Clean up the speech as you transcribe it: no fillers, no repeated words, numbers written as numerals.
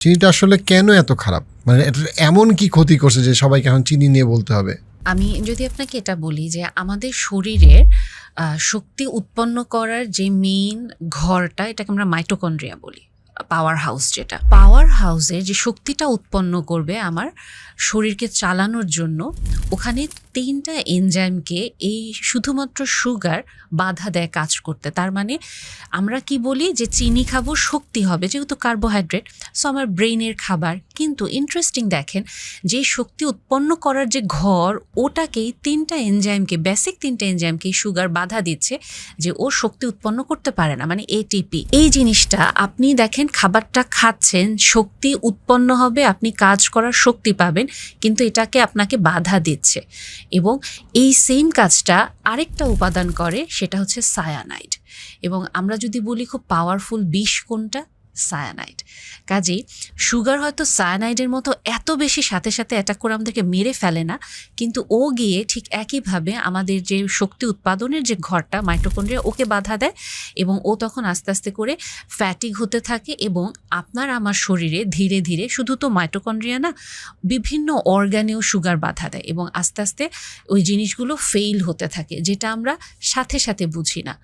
চিনিটা আসলে কেন এত খারাপ? মানে এটার এমন কি ক্ষতি করছে যে সবাইকে এখন চিনি নিয়ে বলতে হবে? আমি যদি আপনাকে এটা বলি যে আমাদের শরীরের শক্তি উৎপন্ন করার যে মেইন ঘরটা এটাকে আমরা মাইটোকন্ড্রিয়া বলি। পাওয়ার হাউস যেটা। পাওয়ার হাউসে যে শক্তিটা উৎপন্ন করবে আমার শরীরকে চালানোর জন্য ওখানে ৩টা এনজাইমকে এই শুধুমাত্র সুগার বাধা দেয় কাজ করতে। তার মানে আমরা কি বলি যে চিনি খাবো শক্তি হবে যেহেতু কার্বোহাইড্রেট, সো আমার ব্রেইনের খাবার। কিন্তু ইন্টারেস্টিং দেখেন যে শক্তি উৎপন্ন করার যে ঘর ওটাকেই ৩টা এনজাইমকে বেসিক ৩টা এনজাইমকে সুগার বাধা দিচ্ছে যে ও শক্তি উৎপন্ন করতে পারে না, মানে এটিপি। এই জিনিসটা আপনি দেখেন খাবারটা খাচ্ছেন, শক্তি উৎপন্ন হবে, আপনি কাজ করার শক্তি পাবেন, কিন্তু এটাকে আপনাকে বাধা দিচ্ছে। এবং এই সেম কাজটা আরেকটা উপাদান করে, সেটা হচ্ছে সায়ানাইড। এবং আমরা যদি বলি খুব পাওয়ারফুল বিষ কোনটা, সায়ানাইড। কাজেই সুগার হয়তো সায়ানাইডের মতো এত বেশি সাথে সাথে অ্যাটাক করে আমাদেরকে মেরে ফেলে না, কিন্তু ও গিয়ে ঠিক একইভাবে আমাদের যে শক্তি উৎপাদনের যে ঘরটা মাইটোকন্ড্রিয়া ওকে বাধা দেয় এবং ও তখন আস্তে আস্তে করে ফ্যাটিক হতে থাকে এবং আপনার আমার শরীরে ধীরে ধীরে শুধু তো মাইটোকন্ড্রিয়া না, বিভিন্ন অর্গানেও সুগার বাধা দেয় এবং আস্তে আস্তে ওই জিনিসগুলো ফেইল হতে থাকে, যেটা আমরা সাথে সাথে বুঝি না।